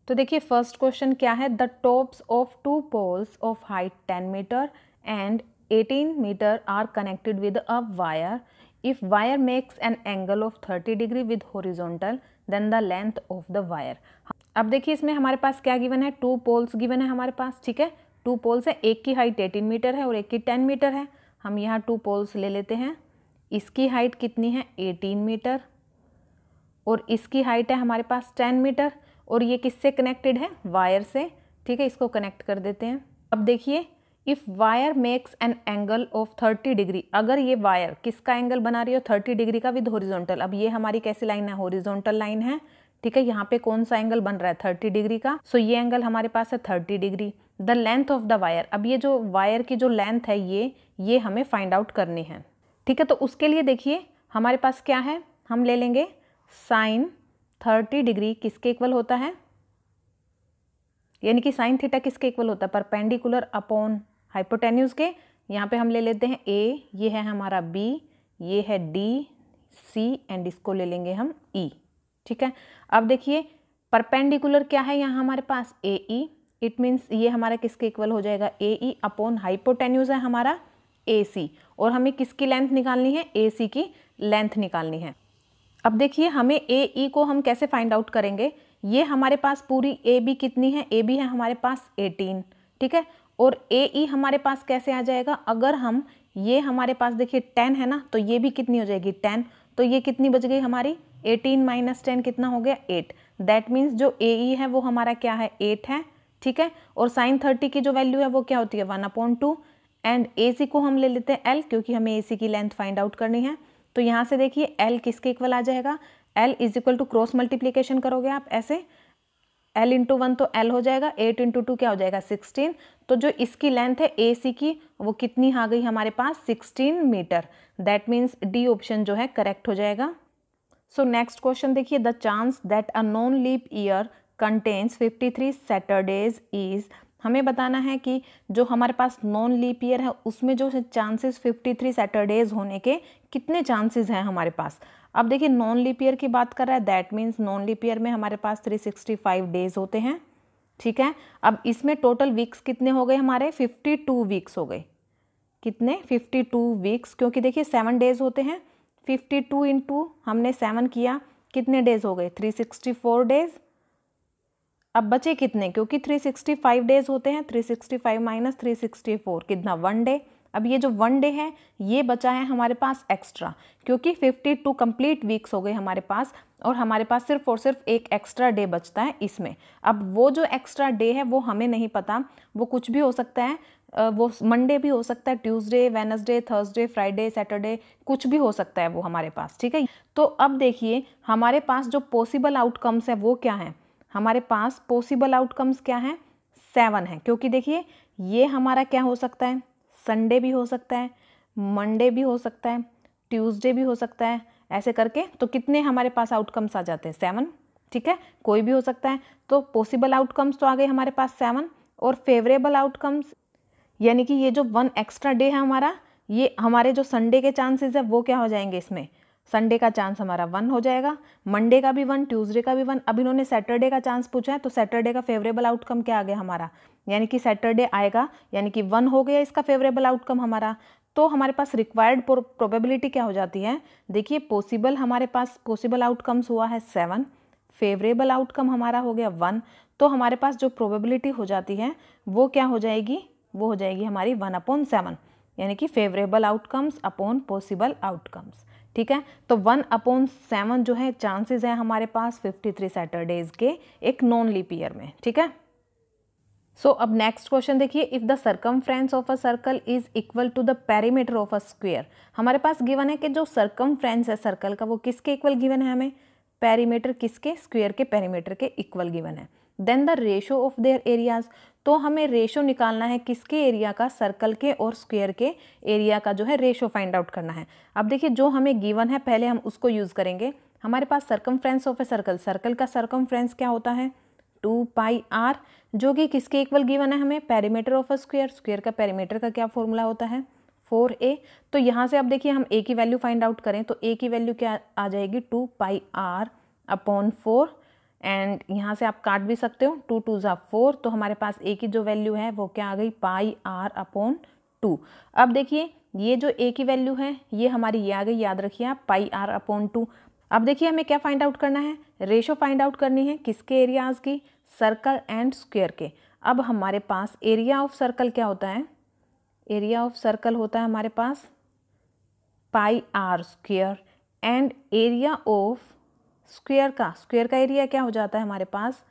तो देखिए first question क्या है, the tops of two poles of height 10 metre and 18 metre are connected with a wire. If wire makes an angle of 30 degree with horizontal then the length of the wire. अब देखिए इसमें हमारे पास क्या given है, two poles given है हमारे पास. ठीक है, टू पोल्स है, एक की हाइट 18 मीटर है और एक की 10 मीटर है. हम यहाँ टू पोल्स ले लेते हैं. इसकी हाइट कितनी है, 18 मीटर, और इसकी हाइट है हमारे पास 10 मीटर, और ये किससे कनेक्टेड है, वायर से. ठीक है, इसको कनेक्ट कर देते हैं. अब देखिए, if wire makes an angle of 30 degree, अगर ये वायर किसका एंगल बना रही हो, 30 डिग्री का विद हॉरिजॉन्टल. अब ये हमारी कैसी लाइन है, हॉरिजॉन्टल लाइन है. ठीक है, यहाँ पे कौन सा एंगल बन रहा है, 30 डिग्री का. सो ये एंगल हमारे पास है 30 degree. The length of the wire, अब ये जो वायर की जो लेंथ है ये हमें फाइंड आउट करनी है. ठीक है, तो उसके लिए देखिए हमारे पास क्या है, हम ले लेंगे साइन 30 डिग्री किसके इक्वल होता है, यानी कि साइन थीटा किसके इक्वल होता है, परपेंडिकुलर अपॉन हाइपोटेन्यूज के. यहाँ पे हम ले लेते हैं ए, ये है हमारा बी, ये है डी सी, एंड इसको ले लेंगे हम ई. ठीक है, अब देखिए परपेंडिकुलर क्या है यहाँ हमारे पास, ए ई. इट मीन्स ये हमारा किसके इक्वल हो जाएगा, ए ई अपॉन हाइपोटेन्यूज है हमारा ए सी, और हमें किसकी लेंथ निकालनी है, ए सी की लेंथ निकालनी है. अब देखिए हमें ए ई को हम कैसे फाइंड आउट करेंगे, ये हमारे पास पूरी ए बी कितनी है, ए बी है हमारे पास 18. ठीक है, और ए ई हमारे पास कैसे आ जाएगा, अगर हम ये हमारे पास देखिए 10 है ना, तो ये भी कितनी हो जाएगी 10, तो ये कितनी बच गई हमारी 18 माइनस 10 कितना हो गया 8. दैट मीन्स जो ए ई है वो हमारा क्या है 8 है. ठीक है, और साइन 30 की जो वैल्यू है वो क्या होती है 1/2, एंड ए सी को हम ले लेते हैं एल, क्योंकि हमें ए सी की लेंथ फाइंड आउट करनी है. तो यहाँ से देखिए L किसके इक्वल आ जाएगा, L is equal to cross multiplication करोगे आप ऐसे, L इंटू 1 तो L हो जाएगा, 8 इंटू 2 क्या हो जाएगा 16. तो जो इसकी लेंथ है ए सी की वो कितनी आ गई हमारे पास 16 metre. That means D option जो है करेक्ट हो जाएगा. सो नेक्स्ट क्वेश्चन देखिए, the chance that a non leap year contains 53 Saturdays is, हमें बताना है कि जो हमारे पास नॉन लीप ईयर है उसमें जो चांसेस 53 सैटरडेज होने के कितने चांसेस हैं हमारे पास. अब देखिए नॉन लीप ईयर की बात कर रहा है, that means non leap year में हमारे पास 365 डेज होते हैं. ठीक है, अब इसमें टोटल वीक्स कितने हो गए हमारे, 52 वीक्स हो गए. कितने, 52 वीक्स, क्योंकि देखिए 7 डेज होते हैं. 52 इंटू हमने 7 किया, कितने डेज हो गए 364 डेज. अब बचे कितने, क्योंकि 365 डेज होते हैं, 365 माइनस 364 कितना 1 डे. अब ये जो 1 डे है ये बचा है हमारे पास एक्स्ट्रा, क्योंकि 52 कंप्लीट वीक्स हो गए हमारे पास, और हमारे पास सिर्फ और सिर्फ एक एक्स्ट्रा डे बचता है इसमें. अब वो जो एक्स्ट्रा डे है वो हमें नहीं पता, वो कुछ भी हो सकता है, वो मंडे भी हो सकता है, Tuesday, Wednesday, Thursday, Friday, Saturday, कुछ भी हो सकता है वो हमारे पास. ठीक है, तो अब देखिए हमारे पास जो पॉसिबल आउटकम्स है वो क्या है, हमारे पास पॉसिबल आउटकम्स क्या हैं 7 है, क्योंकि देखिए ये हमारा क्या हो सकता है, संडे भी हो सकता है, मंडे भी हो सकता है, ट्यूसडे भी हो सकता है, ऐसे करके. तो कितने हमारे पास आउटकम्स आ जाते हैं 7. ठीक है, कोई भी हो सकता है. तो पॉसिबल आउटकम्स तो आ गए हमारे पास 7, और फेवरेबल आउटकम्स यानी कि ये जो 1 एक्स्ट्रा डे है हमारा, ये हमारे जो संडे के चांसेस है वो क्या हो जाएंगे, इसमें संडे का चांस हमारा 1 हो जाएगा, मंडे का भी 1, ट्यूसडे का भी 1. अब इन्होंने सैटरडे का चांस पूछा है, तो सैटरडे का फेवरेबल आउटकम क्या आ गया हमारा, यानी कि सैटरडे आएगा, यानी कि 1 हो गया इसका फेवरेबल आउटकम हमारा. तो हमारे पास रिक्वायर्ड प्रोबेबिलिटी क्या हो जाती है, देखिए पॉसिबल हमारे पास पॉसिबल आउटकम्स हुआ है 7, फेवरेबल आउटकम हमारा हो गया 1. तो हमारे पास जो प्रोबेबिलिटी हो जाती है वो क्या हो जाएगी, वो हो जाएगी हमारी 1/7, यानी कि favourable outcomes upon possible outcomes. ठीक है, तो 1/7 जो है चांसेस हैं हमारे पास 53 सैटरडेज के एक नॉन लीप ईयर में. ठीक है, सो अब नेक्स्ट क्वेश्चन देखिए, if the circumference of a circle is equal to the perimeter of a square. हमारे पास गिवन है कि जो सर्कमफ्रेंस है सर्कल का वो किसके इक्वल गिवन है, हमें पेरीमीटर किसके, स्क्वायर के पेरीमीटर के इक्वल गिवन है. Then the ratio of their areas, तो हमें रेशो निकालना है किसके एरिया का, सर्कल के और स्क्वायर के एरिया का जो है रेशो फाइंड आउट करना है. अब देखिए जो हमें गिवन है पहले हम उसको यूज़ करेंगे. हमारे पास circumference of a circle, circle का सर्कमफ्रेंस क्या होता है 2πr, जो कि किसके इक्वल गिवन है हमें, perimeter of a square, square का पेरीमीटर का क्या फॉर्मूला होता है 4a. तो यहाँ से अब देखिए हम a की वैल्यू फाइंड आउट करें तो a की वैल्यू क्या आ जाएगी 2πr/4, एंड यहाँ से आप काट भी सकते हो, 2 2 ज़ा 4, तो हमारे पास ए की जो वैल्यू है वो क्या आ गई, पाई आर अपॉन 2। अब देखिए ये जो ए की वैल्यू है ये हमारी ये आ गई, याद रखिए आप, पाई आर अपॉन 2। अब देखिए हमें क्या फाइंड आउट करना है, रेशो फाइंड आउट करनी है किसके, एरियाज की, सर्कल एंड स्क्वायर के। अब हमारे पास एरिया ऑफ सर्कल क्या होता है, एरिया ऑफ सर्कल होता है हमारे पास pi r square, and area of square का एरिया क्या हो जाता है हमारे पास।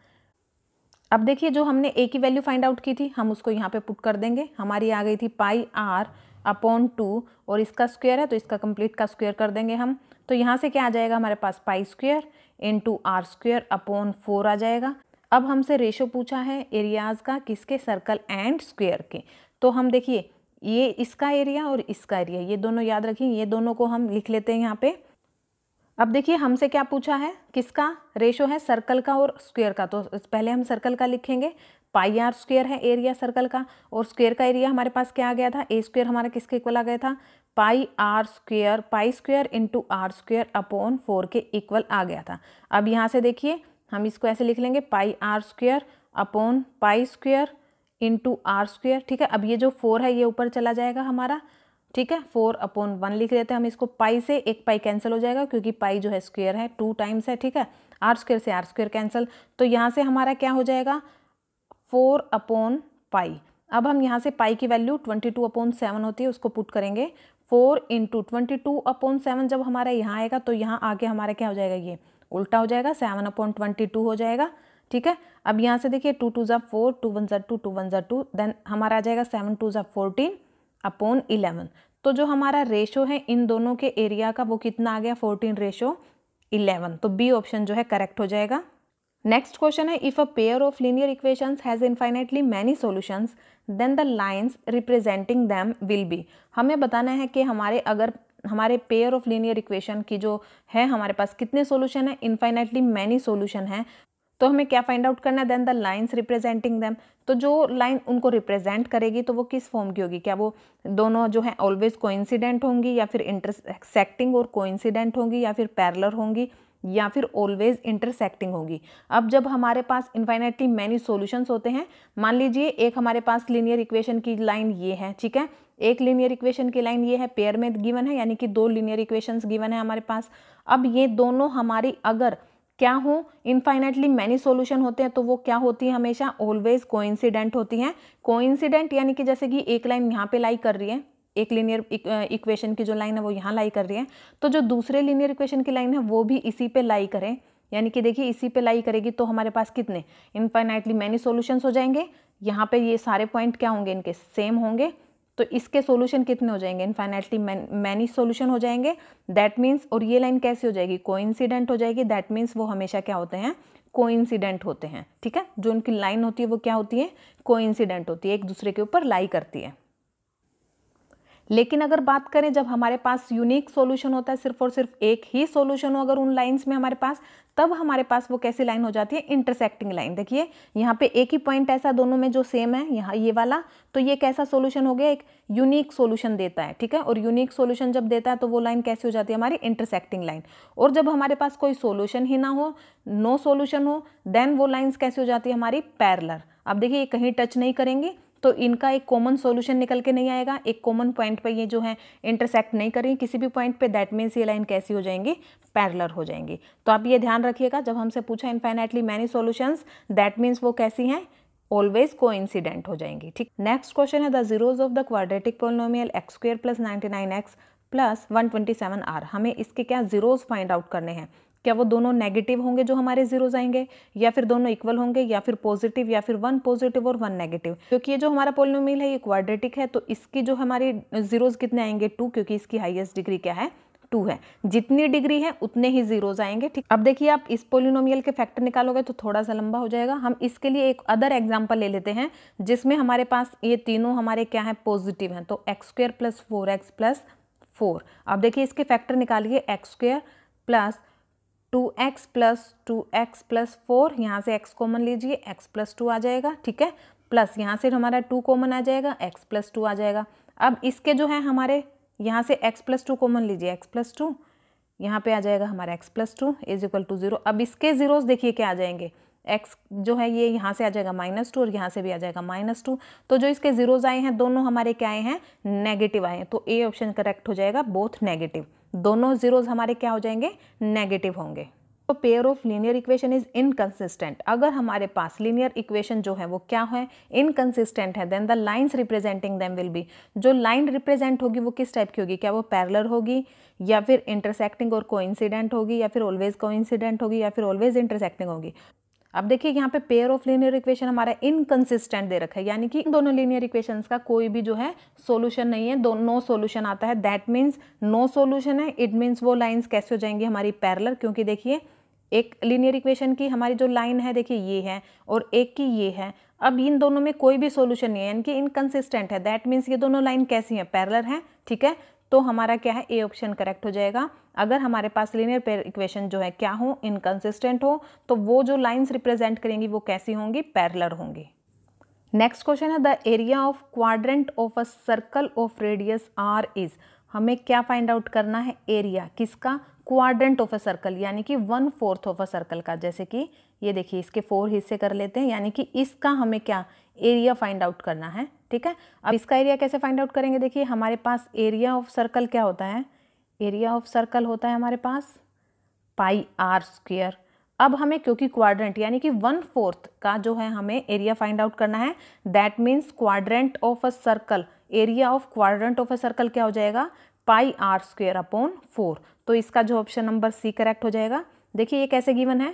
अब देखिए जो हमने ए की वैल्यू फाइंड आउट की थी हम उसको यहाँ पे पुट कर देंगे, हमारी आ गई थी पाई आर अपॉन 2, और इसका स्क्वायर है तो इसका कंप्लीट का स्क्वायर कर देंगे हम। तो यहाँ से क्या आ जाएगा हमारे पास, pi square into r square upon 4 आ जाएगा। अब हमसे रेशो पूछा है एरियाज का, किसके, सर्कल एंड स्क्वायर के। तो हम देखिए ये इसका एरिया और इसका एरिया, ये दोनों याद रखिए, ये दोनों को हम लिख लेते हैं यहाँ पे। अब देखिए हमसे क्या पूछा है, किसका रेशो है, सर्कल का और स्क्वायर का। तो पहले हम सर्कल का लिखेंगे, पाई आर स्क्वायर है एरिया सर्कल का, और स्क्वायर का एरिया हमारे पास क्या आ गया था, ए स्क्वायर हमारा किसके इक्वल आ गया था, pi r square, pi square into r square upon 4 के इक्वल आ गया था। अब यहाँ से देखिए हम इसको ऐसे लिख लेंगे, pi r square upon pi square into r square. ठीक है, अब ये जो 4 है ये ऊपर चला जाएगा हमारा, ठीक है, 4 अपॉन 1 लिख देते हैं हम इसको। पाई से एक पाई कैंसिल हो जाएगा क्योंकि पाई जो है स्क्वायर है, 2 टाइम्स है, ठीक है। आर स्क्वायर से आर स्क्वायर कैंसिल, तो यहाँ से हमारा क्या हो जाएगा, 4 अपॉन पाई। अब हम यहाँ से पाई की वैल्यू 22 अपॉन 7 होती है, उसको पुट करेंगे। 4 इंटू 22 अपॉन 7 जब हमारा यहाँ आएगा तो यहाँ आके हमारा क्या हो जाएगा, ये उल्टा हो जाएगा, 7 अपॉन 22 हो जाएगा। ठीक है, अब यहाँ से देखिए 2 2 ज़ा 4, 2 1 ज़ा 2, 2 1 ज़ा 2, देन हमारा आ जाएगा 7 2 ज़ा 14 अपॉन 11। तो जो हमारा रेशो है इन दोनों के एरिया का वो कितना आ गया, 14:11। तो बी ऑप्शन जो है करेक्ट हो जाएगा। नेक्स्ट क्वेश्चन है, if a pair of linear equations has infinitely many solutions then the lines representing them will be. हमें बताना है कि हमारे पेयर ऑफ लीनियर इक्वेशन की जो है हमारे पास कितने सॉल्यूशन है, इनफाइनाइटली मैनी सॉल्यूशन है। तो हमें क्या फाइंड आउट करना है, then the lines representing them. तो जो लाइन उनको रिप्रेजेंट करेगी तो वो किस फॉर्म की होगी, क्या वो दोनों जो है ऑलवेज कोइंसिडेंट होंगी, या फिर इंटरसेक्टिंग और कोइंसिडेंट होंगी, या फिर पैरेलल होंगी, या फिर ऑलवेज इंटरसेक्टिंग होगी। अब जब हमारे पास इनफाइनाइटली मैनी सॉल्यूशंस होते हैं, मान लीजिए एक हमारे पास लीनियर इक्वेशन की लाइन ये है, ठीक है, एक लीनियर इक्वेशन की लाइन ये है, पेयर में गिवन है, यानी कि 2 लीनियर इक्वेशंस गिवन है हमारे पास। अब ये दोनों हमारी अगर क्या हो, इनफाइनाइटली मैनी सॉल्यूशन होते हैं तो वो क्या होती है, हमेशा ऑलवेज कोइंसिडेंट होती हैं। कोइंसिडेंट यानी कि जैसे कि एक लाइन यहाँ पे लाई कर रही है, एक लीनियर इक्वेशन की जो लाइन है वो यहाँ लाई कर रही है, तो जो दूसरे लीनियर इक्वेशन की लाइन है वो भी इसी पे लाई करें, यानी कि देखिए इसी पे लाई करेगी, तो हमारे पास कितने इनफाइनाइटली मैनी सॉल्यूशंस हो जाएंगे। यहाँ पे ये सारे पॉइंट क्या होंगे, इनके सेम होंगे, तो इसके सॉल्यूशन कितने हो जाएंगे, इनफाइनाइटली मैनी सॉल्यूशन हो जाएंगे। दैट मीन्स, और ये लाइन कैसी हो जाएगी, कोइंसिडेंट हो जाएगी। दैट मीन्स वो हमेशा क्या होते हैं, कोइंसिडेंट होते हैं। ठीक है, जो उनकी लाइन होती है वो क्या होती है, कोइंसिडेंट होती है, एक दूसरे के ऊपर लाई करती है। लेकिन अगर बात करें जब हमारे पास यूनिक सॉल्यूशन होता है, सिर्फ और सिर्फ एक ही सॉल्यूशन हो अगर उन लाइंस में हमारे पास, तब हमारे पास वो कैसी लाइन हो जाती है, इंटरसेक्टिंग लाइन। देखिए यहाँ पे एक ही पॉइंट ऐसा दोनों में जो सेम है, यहाँ ये वाला, तो ये कैसा सॉल्यूशन हो गया, एक यूनिक सॉल्यूशन देता है। ठीक है, और यूनिक सॉल्यूशन जब देता है तो वो लाइन कैसी हो जाती है, हमारी इंटरसेक्टिंग लाइन। और जब हमारे पास कोई सॉल्यूशन ही ना हो, नो सॉल्यूशन हो, देन वो लाइन्स कैसी हो जाती है, हमारी पैरेलल। अब देखिए ये कहीं टच नहीं करेंगे तो इनका एक कॉमन सॉल्यूशन निकल के नहीं आएगा, एक कॉमन पॉइंट पे ये जो है इंटरसेक्ट नहीं करेंगे किसी भी पॉइंट पे। दैट मीन्स ये लाइन कैसी हो जाएंगी, पैरेलल हो जाएंगी। तो आप ये ध्यान रखिएगा, जब हमसे पूछा infinitely many solutions, that means वो कैसी हैं, ऑलवेज कोइंसिडेंट हो जाएंगी। ठीक, नेक्स्ट क्वेश्चन है, the zeros of the quadratic polynomial x² + 99x + 127 are. हमें इसके क्या जीरोज फाइंड आउट करने हैं, क्या वो दोनों नेगेटिव होंगे जो हमारे जीरोज आएंगे, या फिर दोनों इक्वल होंगे, या फिर पॉजिटिव, या फिर 1 पॉजिटिव और 1 नेगेटिव। क्योंकि ये जो हमारा पॉलिनोमियल है ये क्वाड्रेटिक है, तो इसकी जो हमारी जीरोज कितने आएंगे, 2, क्योंकि इसकी हाईएस्ट डिग्री क्या है, 2 है। जितनी डिग्री है उतने ही जीरोज आएंगे। ठीक, अब देखिए आप इस पॉलिनोमियल के फैक्टर निकालोगे तो थोड़ा सा लंबा हो जाएगा। हम इसके लिए एक अदर एग्जांपल ले लेते हैं जिसमें हमारे पास ये तीनों हमारे क्या है, पॉजिटिव हैं। तो x² + 4x + 4। अब देखिए इसके फैक्टर निकालिए, x² + 2x + 2x + 4, यहाँ से x कॉमन लीजिए, x + 2 आ जाएगा। ठीक है, प्लस यहाँ से हमारा 2 कॉमन आ जाएगा, x + 2 आ जाएगा। अब इसके जो है हमारे यहाँ से x + 2 कॉमन लीजिए, x + 2, यहाँ पे आ जाएगा हमारा x+2 इज इक्वल टू 0। अब इसके जीरोस देखिए क्या आ जाएंगे, x जो है ये यहाँ से आ जाएगा -2 और यहाँ से भी आ जाएगा -2। तो जो इसके जीरोस आए हैं दोनों हमारे क्या आए हैं, नेगेटिव आए हैं। तो ए ऑप्शन करेक्ट हो जाएगा, बोथ नेगेटिव, दोनों जीरोस हमारे क्या हो जाएंगे, नेगेटिव होंगे। तो pair of linear equation is inconsistent. अगर हमारे पास लीनियर इक्वेशन जो है वो क्या है, इनकंसिस्टेंट है, then the lines representing them will be, जो लाइन रिप्रेजेंट होगी वो किस टाइप की होगी, क्या वो पैरेलल होगी या फिर इंटरसेक्टिंग और कोइंसिडेंट होगी या फिर ऑलवेज कोइंसिडेंट होगी या फिर ऑलवेज इंटरसेक्टिंग होगी। अब देखिए यहाँ पे पेयर ऑफ लीनियर इक्वेशन हमारा इनकंसिस्टेंट दे रखा है, यानी कि दोनों लीनियर इक्वेशंस का कोई भी जो है सॉल्यूशन नहीं है, नो सॉल्यूशन आता है, दैट मीन्स नो सॉल्यूशन है। इट मीन्स वो लाइंस कैसे हो जाएंगी हमारी पैरेलल, क्योंकि देखिए एक लीनियर इक्वेशन की हमारी जो लाइन है देखिए ये है और एक की ये है। अब इन दोनों में कोई भी सॉल्यूशन नहीं है, यानी कि इनकंसिस्टेंट है, दैट मीन्स ये दोनों लाइन कैसी हैं, पैरेलल हैं, ठीक है। तो हमारा क्या है, ए ऑप्शन करेक्ट हो जाएगा। अगर हमारे पास लीनियर पेयर इक्वेशन जो है क्या हो, इनकंसिस्टेंट हो, तो वो जो लाइंस रिप्रेजेंट करेंगी वो कैसी होंगी, पैरेलल होंगी। नेक्स्ट क्वेश्चन है the area of quadrant of a circle of radius r is. हमें क्या फाइंड आउट करना है, एरिया किसका, क्वाड्रेंट ऑफ अ सर्कल, यानी कि 1/4 ऑफ अ सर्कल का। जैसे कि ये देखिए इसके 4 हिस्से कर लेते हैं, यानी कि इसका हमें क्या एरिया फाइंड आउट करना है, ठीक है। अब इसका एरिया कैसे फाइंड आउट करेंगे, देखिए हमारे पास एरिया ऑफ सर्कल क्या होता है, एरिया ऑफ सर्कल होता है हमारे पास πr²। अब हमें क्योंकि क्वाड्रेंट यानी कि 1/4 का जो है हमें एरिया फाइंड आउट करना है, that means quadrant of a circle, area of quadrant of a circle क्या हो जाएगा, πr²/4। तो इसका जो ऑप्शन नंबर सी करेक्ट हो जाएगा। देखिए ये कैसे गिवन है,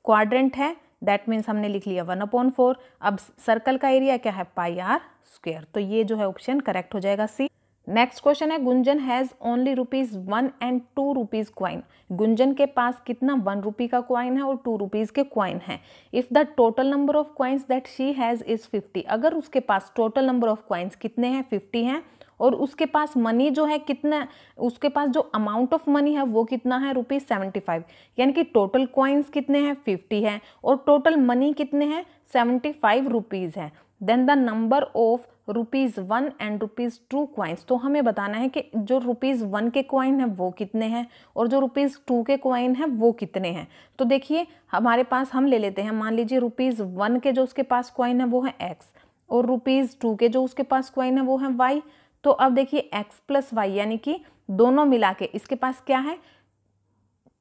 क्वाड्रेंट है, दैट मीन्स हमने लिख लिया 1/4। अब सर्कल का एरिया क्या है, πr², तो ये जो है ऑप्शन करेक्ट हो जाएगा सी। नेक्स्ट क्वेश्चन है Gunjan has only ₹1 and ₹2 coin. Gunjan के पास कितना, 1 रुपी का क्वाइन है और 2 रुपीज के क्वाइन है। If the total number of coins that she has is 50, अगर उसके पास टोटल नंबर ऑफ क्वाइंस कितने हैं, 50 हैं, और उसके पास मनी जो है कितना, उसके पास जो अमाउंट ऑफ मनी है वो कितना है, ₹75, यानी कि टोटल क्वाइंस कितने हैं, 50 हैं, और टोटल मनी कितने हैं, 75 रुपीज है। Then the number of ₹1 and ₹2 coins. तो हमें बताना है कि जो ₹1 के क्वाइन है वो कितने हैं और जो ₹2 के क्वाइन है वो कितने हैं। तो देखिए हमारे पास हम ले लेते हैं, मान लीजिए ₹1 के जो उसके पास क्वाइन है वो है x और ₹2 के जो उसके पास क्वाइन है वो है y। तो अब देखिए x प्लस y, यानी कि दोनों मिला के इसके पास क्या है,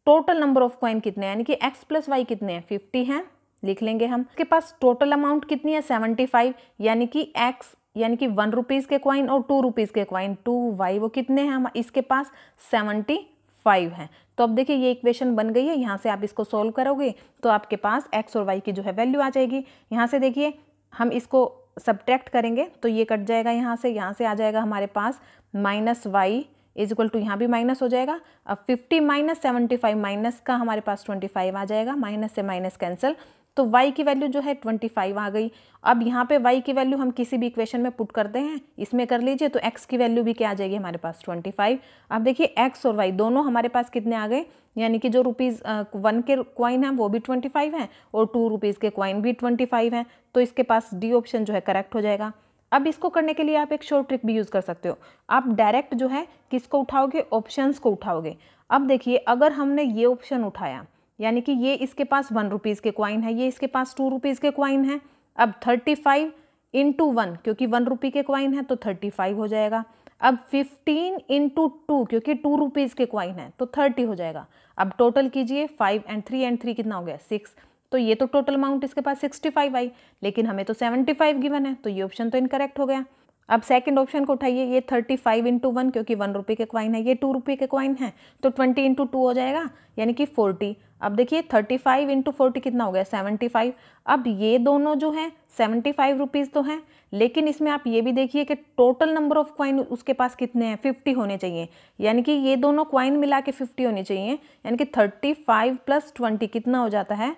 टोटल नंबर ऑफ क्वाइन कितने हैं, यानी कि x प्लस y कितने हैं, 50 हैं, लिख लेंगे हम। इसके पास टोटल अमाउंट कितनी है, 75, यानी कि x यानी कि 1 रुपीज के क्वाइन और 2 रुपीज के क्वाइन 2y वो कितने हैं, हम इसके पास 75 हैं। तो अब देखिए ये इक्वेशन बन गई है, यहाँ से आप इसको सोल्व करोगे तो आपके पास x और y की जो है वैल्यू आ जाएगी। यहाँ से देखिए हम इसको सब्ट्रैक्ट करेंगे तो ये कट जाएगा, यहाँ से आ जाएगा हमारे पास -y इज इक्वल टू, यहाँ भी माइनस हो जाएगा। अब 50 - 75 माइनस का हमारे पास 25 आ जाएगा, माइनस से माइनस कैंसिल, तो y की वैल्यू जो है 25 आ गई। अब यहाँ पे y की वैल्यू हम किसी भी इक्वेशन में पुट करते हैं, इसमें कर लीजिए, तो x की वैल्यू भी क्या आ जाएगी हमारे पास, 25। अब देखिए x और y दोनों हमारे पास कितने आ गए, यानी कि जो ₹1 के क्वाइन है वो भी 25 हैं और 2 रुपीज़ के क्वाइन भी 25 हैं। तो इसके पास डी ऑप्शन जो है करेक्ट हो जाएगा। अब इसको करने के लिए आप एक शॉर्ट ट्रिक भी यूज़ कर सकते हो, आप डायरेक्ट जो है किसको उठाओगे, ऑप्शंस को उठाओगे। अब देखिए अगर हमने ये ऑप्शन उठाया, यानी कि ये इसके पास 1 रुपीज़ के क्वाइन है, ये इसके पास 2 रुपीज़ के क्वाइन है। अब 35 × 1, क्योंकि 1 रुपी के क्वाइन है तो 35 हो जाएगा। अब 15 × 2, क्योंकि 2 रुपीज़ के क्वाइन है तो 30 हो जाएगा। अब टोटल कीजिए, 5 and 3 कितना हो गया, 6। तो ये तो टोटल अमाउंट इसके पास 65 आई, लेकिन हमें तो 75 गिवन है, तो ये ऑप्शन तो इनकरेक्ट हो गया। अब सेकंड ऑप्शन को उठाइए, ये 35 × 1, क्योंकि 1 रुपये के क्वाइन है, ये 2 रुपये के क्वाइन है, तो 20 × 2 हो जाएगा, यानी कि 40। अब देखिए 35 × 40 कितना हो गया, 75। अब ये दोनों जो है 75 रुपीज़ तो हैं, लेकिन इसमें आप ये भी देखिए कि टोटल नंबर ऑफ क्वाइन उसके पास कितने हैं, 50 होने चाहिए, यानी कि ये दोनों क्वाइन मिला के 50 होने चाहिए, यानी कि 35 + 20 कितना हो जाता है,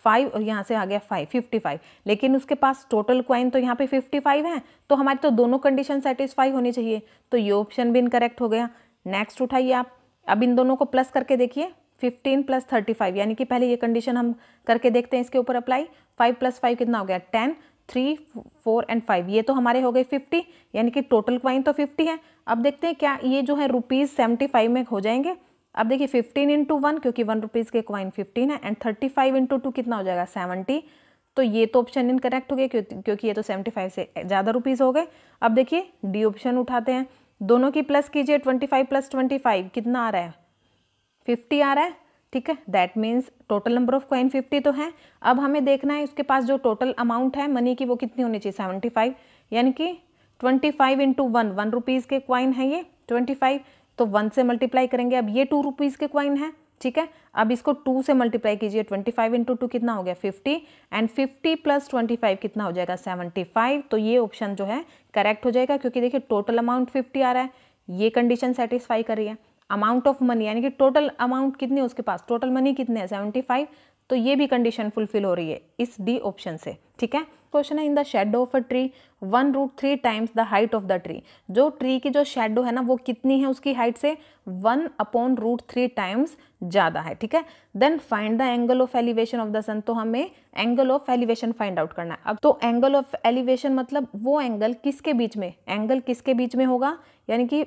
5, और यहाँ से आ गया 55, लेकिन उसके पास टोटल क्वाइन तो यहाँ पे 55 है, तो हमारी तो दोनों कंडीशन सेटिस्फाई होनी चाहिए, तो ये ऑप्शन भी इनकरेक्ट हो गया। नेक्स्ट उठाइए आप, अब इन दोनों को प्लस करके देखिए, 15 + 35, यानी कि पहले ये कंडीशन हम करके देखते हैं इसके ऊपर अप्लाई। 5 + 5 कितना हो गया, 10, 3, 4 and 5, ये तो हमारे हो गए 50, यानी कि टोटल क्वाइन तो 50 है। अब देखते हैं क्या ये जो है ₹75 में हो जाएंगे। अब देखिए 15 इंटू 1, क्योंकि 1 रुपीज़ के कॉइन 15 है, एंड 35 इंटू 2 कितना हो जाएगा 70। तो ये तो ऑप्शन इनकरेक्ट हो गया क्योंकि ये तो 75 से ज़्यादा रुपीज़ हो गए। अब देखिए डी ऑप्शन उठाते हैं, दोनों की प्लस कीजिए, 25 प्लस 25 कितना आ रहा है 50 आ रहा है, ठीक है। That means total number of coin 50 तो है। अब हमें देखना है उसके पास जो टोटल अमाउंट है मनी की वो कितनी होनी चाहिए 75, यानी कि 25 इंटू 1 रुपीज़ के कॉइन है ये 25, तो 1 से मल्टीप्लाई करेंगे। अब ये 2 रुपीज़ के कॉइन है, ठीक है। अब इसको 2 से मल्टीप्लाई कीजिए, 25 इंटू 2 कितना हो गया 50, एंड 50 प्लस 25 कितना हो जाएगा 75। तो ये ऑप्शन जो है करेक्ट हो जाएगा, क्योंकि देखिए टोटल अमाउंट 50 आ रहा है, ये कंडीशन सेटिस्फाई कर रही है। अमाउंट ऑफ मनी यानी कि टोटल अमाउंट कितनी है उसके पास, टोटल मनी कितने है 75, तो ये भी कंडीशन फुलफिल हो रही है इस डी ऑप्शन से, ठीक है। क्वेश्चन है, in the shadow of a tree 1√3 times the height of the tree. जो ट्री की जो शेडो है ना वो कितनी है उसकी हाइट से 1/√3 टाइम्स ज़्यादा है, ठीक है। Then find the angle of elevation of the sun. तो हमें angle of elevation find out करना है। अब तो एंगल ऑफ एलिवेशन मतलब वो एंगल किसके बीच में, एंगल किसके बीच में होगा, यानी कि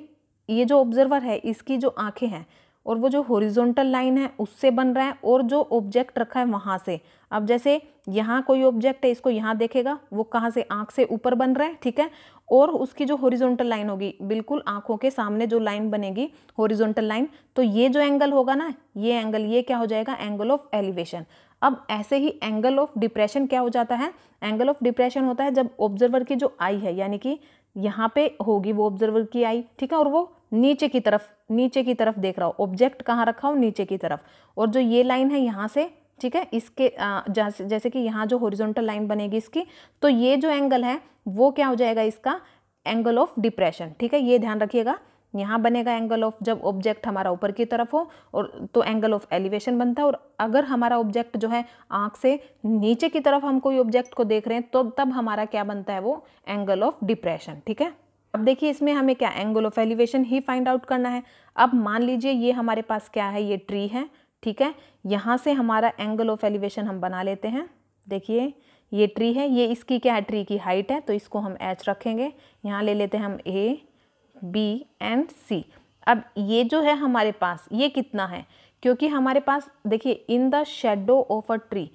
ये जो ऑब्जर्वर है इसकी जो आंखें हैं और वो जो हॉरिजॉन्टल लाइन है उससे बन रहा है, और जो ऑब्जेक्ट रखा है वहाँ से। अब जैसे यहाँ कोई ऑब्जेक्ट है, इसको यहाँ देखेगा, वो कहाँ से, आँख से ऊपर बन रहा है, ठीक है। और उसकी जो हॉरिजॉन्टल लाइन होगी बिल्कुल आँखों के सामने जो लाइन बनेगी हॉरिजॉन्टल लाइन, तो ये जो एंगल होगा ना, ये एंगल, ये क्या हो जाएगा एंगल ऑफ एलिवेशन। अब ऐसे ही एंगल ऑफ डिप्रेशन क्या हो जाता है, एंगल ऑफ डिप्रेशन होता है जब ऑब्जर्वर की जो आई है, यानी कि यहाँ पे होगी वो ऑब्जर्वर की आई, ठीक है, और वो नीचे की तरफ देख रहा हो, ऑब्जेक्ट कहाँ रखा हो नीचे की तरफ, और जो ये लाइन है यहाँ से, ठीक है, इसके जैसे कि यहाँ जो हॉरिजॉन्टल लाइन बनेगी इसकी, तो ये जो एंगल है वो क्या हो जाएगा इसका एंगल ऑफ डिप्रेशन, ठीक है। ये ध्यान रखिएगा, यहाँ बनेगा एंगल ऑफ, जब ऑब्जेक्ट हमारा ऊपर की तरफ हो और तो एंगल ऑफ एलिवेशन बनता है, और अगर हमारा ऑब्जेक्ट जो है आँख से नीचे की तरफ हम कोई ऑब्जेक्ट को देख रहे हैं तो तब हमारा क्या बनता है वो एंगल ऑफ डिप्रेशन, ठीक है। अब देखिए इसमें हमें क्या angle of elevation he find out करना है। अब मान लीजिए ये हमारे पास क्या है, ये ट्री है, ठीक है। यहाँ से हमारा एंगल ऑफ एलिवेशन हम बना लेते हैं। देखिए ये ट्री है, ये इसकी क्या है, ट्री की हाइट है, तो इसको हम h रखेंगे। यहाँ ले लेते हैं हम A, B एंड C। अब ये जो है हमारे पास ये कितना है, क्योंकि हमारे पास देखिए in the shadow of a tree,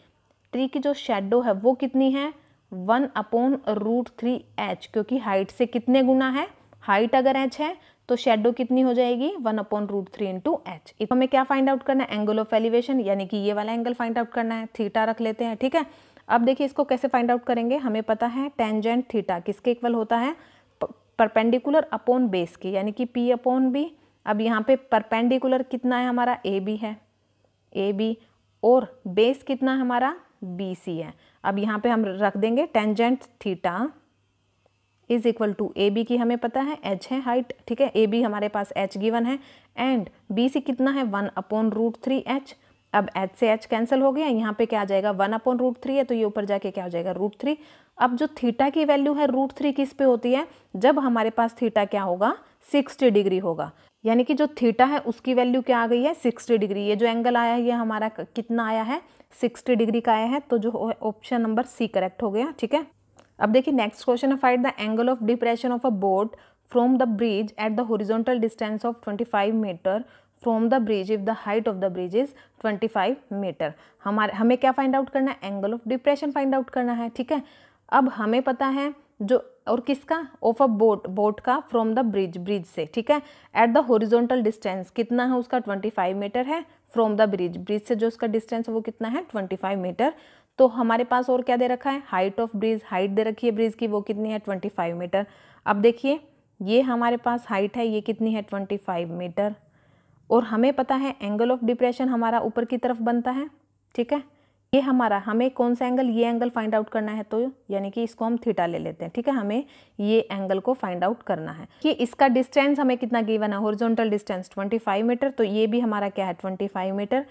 tree की जो शेडो है वो कितनी है 1/√3h, क्योंकि हाइट से कितने गुना है, हाइट अगर h है तो शेडो कितनी हो जाएगी 1/√3 इंटू h। इस हमें क्या फाइंड आउट करना है एंगल ऑफ एलिवेशन, यानी कि ये वाला एंगल फाइंड आउट करना है, थीटा रख लेते हैं, ठीक है। अब देखिए इसको कैसे फाइंड आउट करेंगे, हमें पता है टेंजेंट थीटा किसके इक्वल होता है परपेंडिकुलर अपॉन बेस के, यानी कि P/B। अब यहाँ पे परपेंडिकुलर कितना है हमारा AB है, AB, और बेस कितना है हमारा BC है। अब यहाँ पे हम रख देंगे tangent theta is equal to AB की हमें पता है h है हाइट, ठीक है, AB हमारे पास h गिवन है, एंड BC कितना है 1/√3h। अब h से h कैंसिल हो गया, यहाँ पे क्या आ जाएगा 1/√3 है, तो ये ऊपर जाके क्या हो जाएगा √3। अब जो थीटा की वैल्यू है √3 किस पे होती है, जब हमारे पास थीटा क्या होगा 60 डिग्री होगा, यानी कि जो थीटा है उसकी वैल्यू क्या आ गई है 60 डिग्री। ये जो एंगल आया है ये हमारा कितना आया है 60 डिग्री का आया है, तो जो ऑप्शन नंबर C करेक्ट हो गया, ठीक है। अब देखिए नेक्स्ट क्वेश्चन है, find the angle of depression of a boat from the bridge at the horizontal distance of 25 metre from the bridge if the height of the bridge is 25 metre. हमें क्या find out करना है, angle of depression find out करना है, ठीक है। अब हमें पता है जो, और किसका, ऑफ अ बोट का फ्रॉम द ब्रिज से, ठीक है, एट द हॉरिजॉन्टल डिस्टेंस कितना है उसका 25 मीटर है, फ्रॉम द ब्रिज से जो उसका डिस्टेंस है वो कितना है 25 मीटर। तो हमारे पास और क्या दे रखा है, हाइट ऑफ ब्रिज, हाइट दे रखी है ब्रिज की, वो कितनी है 25 मीटर। अब देखिए ये हमारे पास हाइट है, ये कितनी है 25 मीटर, और हमें पता है एंगल ऑफ डिप्रेशन हमारा ऊपर की तरफ बनता है, ठीक है। ये हमारा, हमें कौन सा एंगल, ये एंगल फाइंड आउट करना है, तो यानी कि इसको हम थीटा ले लेते हैं, ठीक है। हमें ये एंगल को फाइंड आउट करना है कि इसका डिस्टेंस हमें कितना गिवन है, हॉरिजॉन्टल डिस्टेंस 25 मीटर, तो ये भी हमारा क्या है 25 मीटर।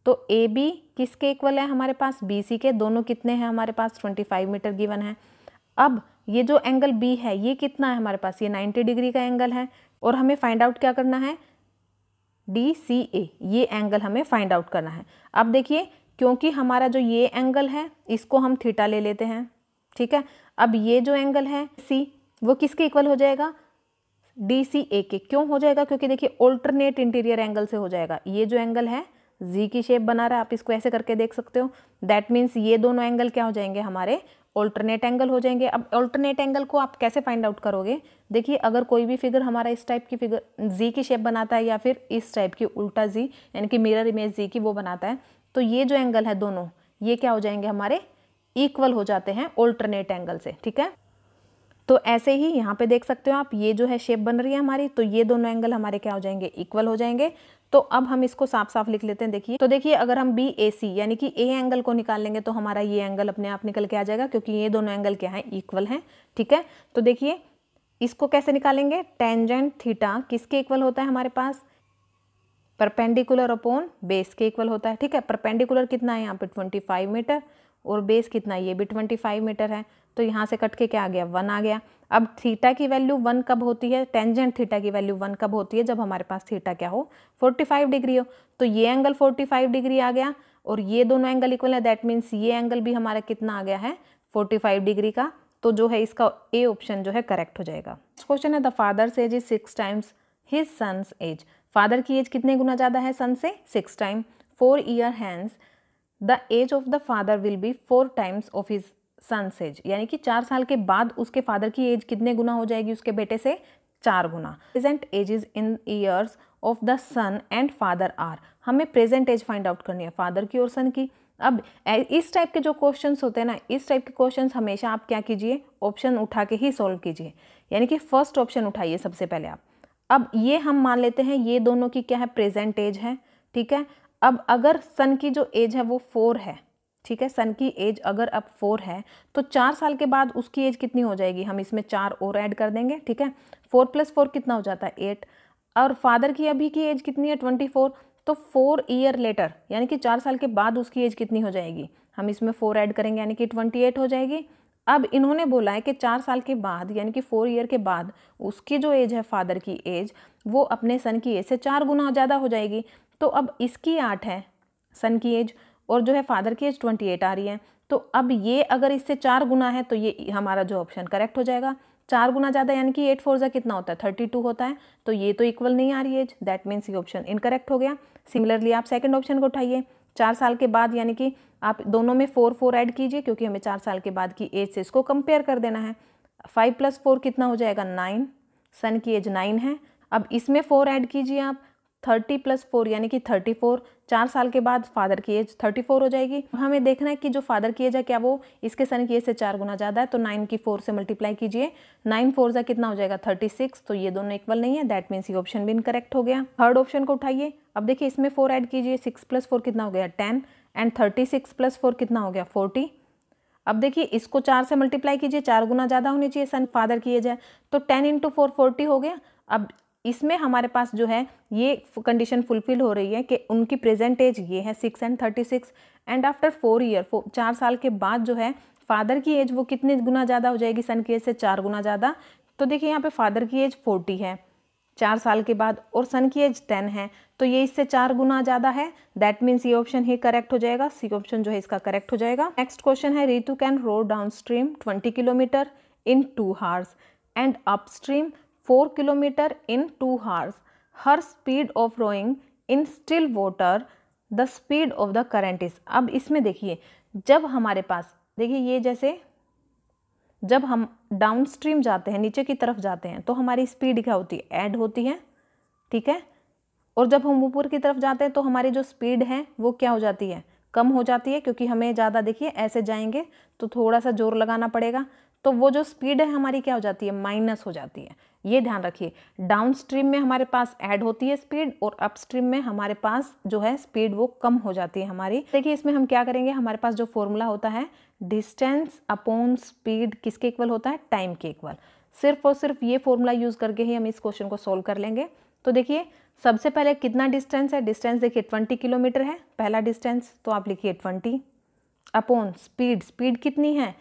तो AB किसके इक्वल है हमारे पास BC के, दोनों कितने हैं हमारे पास 25 मीटर गिवन है। अब ये जो एंगल B है ये कितना है हमारे पास, ये 90 डिग्री का एंगल है, और हमें फाइंड आउट क्या करना है DCA, ये एंगल हमें फाइंड आउट करना है। अब देखिए क्योंकि हमारा जो ये एंगल है इसको हम थीटा ले लेते हैं, ठीक है। अब ये जो एंगल है C वो किसके इक्वल हो जाएगा, डी सी ए के। क्यों हो जाएगा? क्योंकि देखिए ऑल्टरनेट इंटीरियर एंगल से हो जाएगा। ये जो एंगल है जी की शेप बना रहा है, आप इसको ऐसे करके देख सकते हो। दैट मीन्स ये दोनों एंगल क्या हो जाएंगे? हमारे ऑल्टरनेट एंगल हो जाएंगे। अब ऑल्टरनेट एंगल को आप कैसे फाइंड आउट करोगे? देखिए अगर कोई भी फिगर हमारा इस टाइप की फिगर जी की शेप बनाता है या फिर इस टाइप की उल्टा जी यानी कि मिरर इमेज जी की वो बनाता है, तो ये जो एंगल है दोनों ये क्या हो जाएंगे? हमारे इक्वल हो जाते हैं ऑल्टरनेट एंगल से। ठीक है, तो ऐसे ही यहाँ पे देख सकते हो आप, ये जो है शेप बन रही है हमारी, तो ये दोनों एंगल हमारे क्या हो जाएंगे? इक्वल हो जाएंगे। तो अब हम इसको साफ साफ लिख लेते हैं। देखिए तो देखिए अगर हम बी ए सी यानी कि ए एंगल को निकाल लेंगे तो हमारा ये एंगल अपने आप निकल के आ जाएगा, क्योंकि ये दोनों एंगल क्या है? इक्वल हैं। ठीक है, तो देखिए इसको कैसे निकालेंगे? टेंजेंट थीटा किसके इक्वल होता है हमारे पास? परपेंडिकुलर अपॉन बेस के इक्वल होता है। ठीक है, परपेंडिकुलर कितना है यहाँ पे? 25 मीटर, और बेस कितना है? ये भी 25 मीटर है। तो यहाँ से कट के क्या आ गया? 1 आ गया। अब थीटा की वैल्यू 1 कब होती है? टेंजेंट थीटा की वैल्यू 1 कब होती है? जब हमारे पास थीटा क्या हो? 45 डिग्री हो। तो ये एंगल 45 डिग्री आ गया, और ये दोनों एंगल इक्वल है। दैट मीन्स ये एंगल भी हमारा कितना आ गया है? 45 डिग्री का। तो जो है इसका ए ऑप्शन जो है करेक्ट हो जाएगा। क्वेश्चन है the father's age is 6 times his son's age. Father की एज कितने गुना ज़्यादा है सन से? 6 time. 4 year hence the age of the father will be 4 times of his son's age. यानी कि 4 साल के बाद उसके फादर की एज कितने गुना हो जाएगी? उसके बेटे से 4 गुना। Present ages in years of the son and father are. हमें प्रेजेंट एज फाइंड आउट करनी है फादर की और सन की। अब इस टाइप के जो क्वेश्चंस होते हैं ना, इस टाइप के क्वेश्चंस हमेशा आप क्या कीजिए? ऑप्शन उठा के ही सॉल्व कीजिए। यानी कि फर्स्ट ऑप्शन उठाइए सबसे पहले आप। अब ये हम मान लेते हैं ये दोनों की क्या है? प्रेजेंट एज है। ठीक है, अब अगर सन की जो एज है वो 4 है, ठीक है, सन की एज अगर अब 4 है तो 4 साल के बाद उसकी एज कितनी हो जाएगी? हम इसमें 4 और ऐड कर देंगे। ठीक है, 4 + 4 कितना हो जाता है? 8। और फादर की अभी की एज कितनी है? 24। तो 4 ईयर लेटर यानी कि 4 साल के बाद उसकी एज कितनी हो जाएगी? हम इसमें 4 ऐड करेंगे यानी कि 28 हो जाएगी। अब इन्होंने बोला है कि 4 साल के बाद यानी कि 4 ईयर के बाद उसकी जो एज है फादर की एज, वो अपने सन की एज से 4 गुना ज़्यादा हो जाएगी। तो अब इसकी 8 है सन की एज, और जो है फादर की एज 28 आ रही है। तो अब ये अगर इससे 4 गुना है तो ये हमारा जो ऑप्शन करेक्ट हो जाएगा। 4 गुना ज़्यादा यानी कि 8 4 कितना होता है? 32 होता है। तो ये तो इक्वल नहीं आ रही एज, दैट मीन्स ये ऑप्शन इनकरेक्ट हो गया। सिमिलरली आप सेकंड ऑप्शन को उठाइए। 4 साल के बाद यानी कि आप दोनों में 4 4 ऐड कीजिए, क्योंकि हमें 4 साल के बाद की एज से इसको कंपेयर कर देना है। 5 + 4 कितना हो जाएगा? 9। सन की एज 9 है। अब इसमें 4 ऐड कीजिए आप, 30 + 4 यानी कि 34। 4 साल के बाद फादर की एज 34 हो जाएगी। हमें देखना है कि जो फादर की एज है क्या वो इसके सन की एज से 4 गुना ज़्यादा है। तो 9 की 4 से मल्टीप्लाई कीजिए, 9 4 कितना हो जाएगा? 36। तो ये दोनों इक्वल नहीं है, दैट मीन्स ये ऑप्शन भी इनकरेक्ट हो गया। थर्ड ऑप्शन को उठाइए। अब देखिए इसमें 4 ऐड कीजिए, 6 + 4 कितना हो गया? 10, एंड 36 + 4 कितना हो गया? 40। अब देखिए इसको 4 से मल्टीप्लाई कीजिए, 4 गुना ज़्यादा होनी चाहिए सन फादर की एज है, तो 10 × 4 40 हो गया। अब इसमें हमारे पास जो है ये कंडीशन फुलफिल हो रही है कि उनकी प्रेजेंट एज ये है 6 एंड 36, एंड आफ्टर 4 ईयर 4 साल के बाद जो है फादर की एज वो कितने गुना ज़्यादा हो जाएगी? सन की एज से 4 गुना ज़्यादा। तो देखिए यहाँ पे फादर की एज 40 है 4 साल के बाद, और सन की एज 10 है, तो ये इससे 4 गुना ज़्यादा है। दैट मीन्स ये ऑप्शन ही करेक्ट हो जाएगा। सी ऑप्शन जो है इसका करेक्ट हो जाएगा। नेक्स्ट क्वेश्चन है Ritu can row downstream 20 kilometre in 2 hours and upstream 4 kilometre in 2 hours. Her speed of rowing in still water the speed of the current is. अब इसमें देखिए जब हमारे पास देखिए ये जैसे जब हम डाउन स्ट्रीम जाते हैं, नीचे की तरफ जाते हैं, तो हमारी स्पीड क्या होती है? ऐड होती है। ठीक है, और जब हम ऊपर की तरफ जाते हैं तो हमारी जो स्पीड है वो क्या हो जाती है? कम हो जाती है, क्योंकि हमें ज़्यादा देखिए ऐसे जाएंगे तो थोड़ा सा जोर लगाना पड़ेगा, तो वो जो स्पीड है हमारी क्या हो जाती है? माइनस हो जाती है। ये ध्यान रखिए, डाउन स्ट्रीम में हमारे पास ऐड होती है स्पीड, और अप स्ट्रीम में हमारे पास जो है स्पीड वो कम हो जाती है हमारी। देखिए इसमें हम क्या करेंगे, हमारे पास जो फॉर्मूला होता है डिस्टेंस अपॉन स्पीड किसके इक्वल होता है? टाइम के इक्वल। सिर्फ और सिर्फ ये फॉर्मूला यूज करके ही हम इस क्वेश्चन को सोल्व कर लेंगे। तो देखिए सबसे पहले कितना डिस्टेंस है? डिस्टेंस देखिए 20 किलोमीटर है पहला डिस्टेंस, तो आप लिखिए 20 अपॉन स्पीड। स्पीड कितनी है?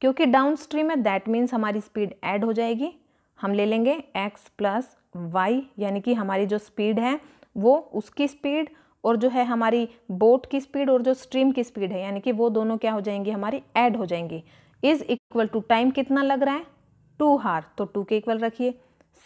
क्योंकि डाउन स्ट्रीम है दैट मीन्स हमारी स्पीड ऐड हो जाएगी। हम ले लेंगे x + y, यानी कि हमारी जो स्पीड है वो उसकी स्पीड और जो है हमारी बोट की स्पीड और जो स्ट्रीम की स्पीड है, यानी कि वो दोनों क्या हो जाएंगी? हमारी ऐड हो जाएंगी। इज इक्वल टू टाइम कितना लग रहा है? 2 hour, तो 2 के इक्वल रखिए।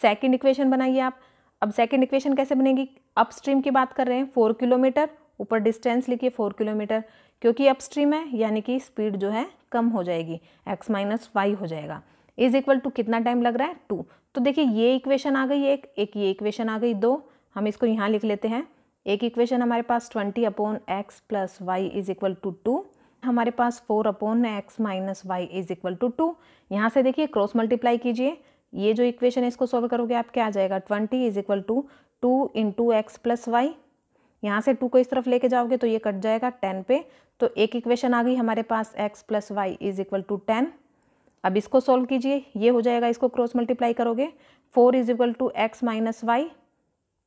सेकंड इक्वेशन बनाइए आप। अब सेकंड इक्वेशन कैसे बनेगी, अपस्ट्रीम की बात कर रहे हैं, 4 किलोमीटर, ऊपर डिस्टेंस लिखिए 4 किलोमीटर, क्योंकि अपस्ट्रीम है यानी कि स्पीड जो है कम हो जाएगी, x माइनस वाई हो जाएगा, इज इक्वल टू कितना टाइम लग रहा है 2। तो देखिए ये इक्वेशन आ गई एक ये इक्वेशन आ गई 2, हम इसको यहाँ लिख लेते हैं। एक इक्वेशन हमारे पास 20/x plus y is equal to 2, हमारे पास 4/x minus y is equal to 2। यहाँ से देखिए क्रॉस मल्टीप्लाई कीजिए, ये जो इक्वेशन है इसको सॉल्व करोगे आप क्या आ जाएगा, 20 is equal to 2 into x plus y, यहाँ से 2 को इस तरफ लेके जाओगे तो ये कट जाएगा 10 पे, तो एक इक्वेशन आ गई हमारे पास x plus y is equal to 10। अब इसको सॉल्व कीजिए, ये हो जाएगा, इसको क्रॉस मल्टीप्लाई करोगे 4 is equal to x minus y,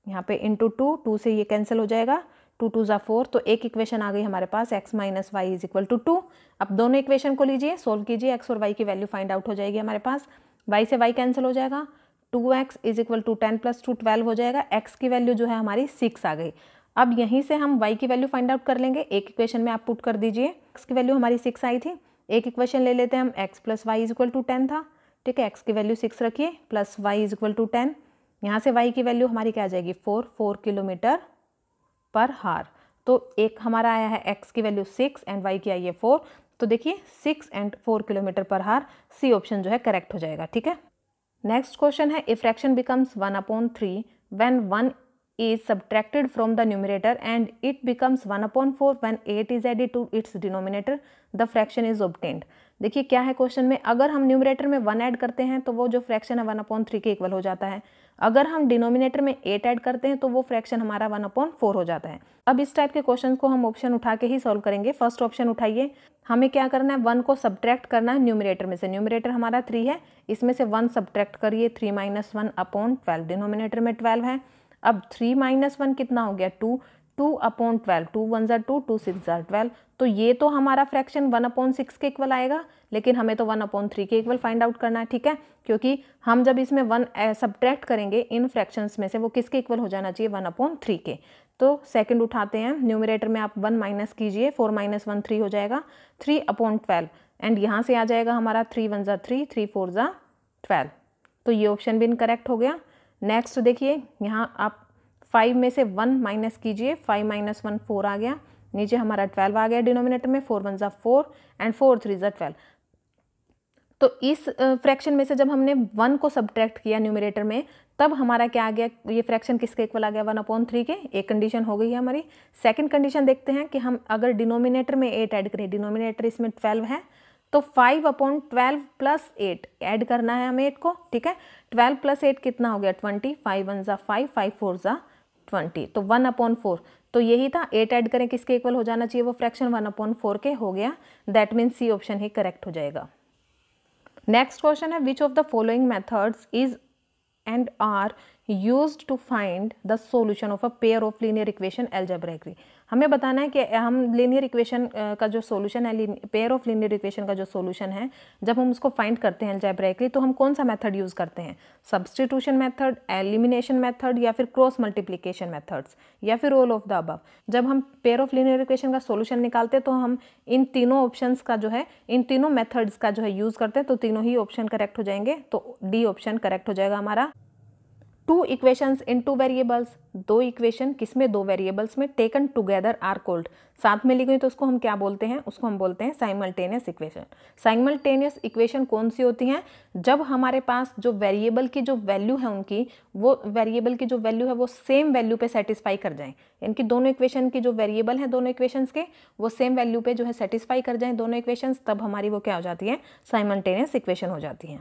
यहाँ पे इंटू 2 से ये कैंसिल हो जाएगा, 2 2 ज़ा 4, तो एक इक्वेशन आ गई हमारे पास x minus y is equal to 2। अब दोनों इक्वेशन को लीजिए, सोल्व कीजिए, x और y की वैल्यू फाइंड आउट हो जाएगी हमारे पास, y से y कैंसिल हो जाएगा, 2x is equal to 10 plus 2 12 हो जाएगा, x की वैल्यू जो है हमारी 6 आ गई। अब यहीं से हम y की वैल्यू फाइंड आउट कर लेंगे, एक इक्वेशन में आप पुट कर दीजिए, x की वैल्यू हमारी 6 आई थी, एक इक्वेशन ले लेते हैं हम, x plus y is equal to 10 था, ठीक है, x की वैल्यू 6 रखिए plus y is equal to 10, यहाँ से y की वैल्यू हमारी क्या आ जाएगी 4 किलोमीटर पर हार। तो एक हमारा आया है x की वैल्यू 6 एंड y की आई है 4, तो देखिए 6 एंड 4 किलोमीटर पर हार, सी ऑप्शन जो है करेक्ट हो जाएगा, ठीक है। नेक्स्ट क्वेश्चन है, if fraction becomes 1/3 when 1 is subtracted from the numerator and it becomes 1/4 when 8 is added to its denominator, the fraction is obtained। देखिए क्या है क्वेश्चन में, अगर हम न्यूमरेटर में 1 ऐड करते हैं तो वो जो फ्रैक्शन है 1/3 के इक्वल हो जाता है, अगर हम डिनोमिनेटर में 8 ऐड करते हैं तो वो फ्रैक्शन हमारा 1/4 हो जाता है। अब इस टाइप के क्वेश्चन को हम ऑप्शन उठा के ही सॉल्व करेंगे। फर्स्ट ऑप्शन उठाइए, हमें क्या करना है, 1 को सब्ट्रैक्ट करना है न्यूमरेटर में से, न्यूमरेटर हमारा 3 है, इसमें से 1 सब्ट्रैक्ट करिए, 3 - 1/12, डिनोमिनेटर में 12 है। अब 3 - 1 कितना हो गया 2/12, 2 1 ज़ा 2, 2 6 ज़ा 12, तो ये तो हमारा फ्रैक्शन 1/6 के इक्वल आएगा, लेकिन हमें तो 1/3 के इक्वल फाइंड आउट करना है, ठीक है, क्योंकि हम जब इसमें 1 सब्ट्रैक्ट करेंगे इन फ्रैक्शंस में से वो किसके इक्वल हो जाना चाहिए 1/3 के। तो सेकंड उठाते हैं, न्यूमरेटर में आप 1 माइनस कीजिए, 4 - 1 3 हो जाएगा, 3/12, एंड यहाँ से आ जाएगा हमारा 3 1 ज़ा 3, 3 4 ज़ा 12, तो ये ऑप्शन भी इनकरेक्ट हो गया। नेक्स्ट देखिए, यहाँ आप 5 में से 1 माइनस कीजिए, 5 - 1 4 आ गया, नीचे हमारा 12 आ गया डिनोमिनेटर में, 4 1 ज़ा 4 एंड 4 3 ज़ा 12। तो इस फ्रैक्शन में से जब हमने 1 को सब्ट्रैक्ट किया न्यूमरेटर में, तब हमारा क्या आ गया, ये फ्रैक्शन किसके इक्वल आ गया 1/3 के। एक कंडीशन हो गई है हमारी। सेकंड कंडीशन देखते हैं कि हम अगर डिनोमिनेटर में 8 ऐड करें, डिनोमिनेटर इसमें 12 है, तो 5/12 प्लस 8 ऐड करना है हमें 8 को, ठीक है, 12 प्लस 8 कितना हो गया 20, 5 1 ज़ा 5, 5 4 ज़ा 20, तो 1/4, तो यही था, 8 ऐड करें किसके इक्वल हो जाना चाहिए वो फ्रैक्शन 1/4 के, हो गया, दैट मीन्स सी ऑप्शन ही करेक्ट हो जाएगा। नेक्स्ट क्वेश्चन है, which of the following methods is and are used to find the solution of a pair of linear equation algebraically. हमें बताना है कि हम लीनियर इक्वेशन का जो सॉल्यूशन है, पेयर ऑफ लीनियर इक्वेशन का जो सॉल्यूशन है, जब हम उसको फाइंड करते हैं एल्जेब्राइकली, तो हम कौन सा मेथड यूज़ करते हैं, सब्सटीट्यूशन मेथड, एलिमिनेशन मेथड, या फिर क्रॉस मल्टीप्लिकेशन मेथड्स, या फिर ऑल ऑफ द अबव। जब हम पेयर ऑफ लीनियर इक्वेशन का सॉल्यूशन निकालते हैं तो हम इन तीनों ऑप्शंस का जो है, इन तीनों मेथड्स का जो है यूज़ करते हैं, तो तीनों ही ऑप्शन करेक्ट हो जाएंगे, तो डी ऑप्शन करेक्ट हो जाएगा हमारा। 2 इक्वेशंस इन 2 वेरिएबल्स, 2 इक्वेशन किसमें 2 वेरिएबल्स में टेकन टुगेदर आर कॉल्ड, साथ में ली गई तो उसको हम क्या बोलते हैं, उसको हम बोलते हैं साइमल्टेनियस इक्वेशन। साइमल्टेनियस इक्वेशन कौन सी होती हैं, जब हमारे पास जो वेरिएबल की जो वैल्यू है उनकी, वो वेरिएबल की जो वैल्यू है वो सेम वैल्यू पे सेटिस्फाई कर जाएं, इनकी दोनों इक्वेशन की जो वेरिएबल है दोनों इक्वेशंस के, वो सेम वैल्यू पे जो है सेटिस्फाई कर जाएं दोनों इक्वेशंस, तब हमारी वो क्या हो जाती है, साइमल्टेनियस इक्वेशन हो जाती है।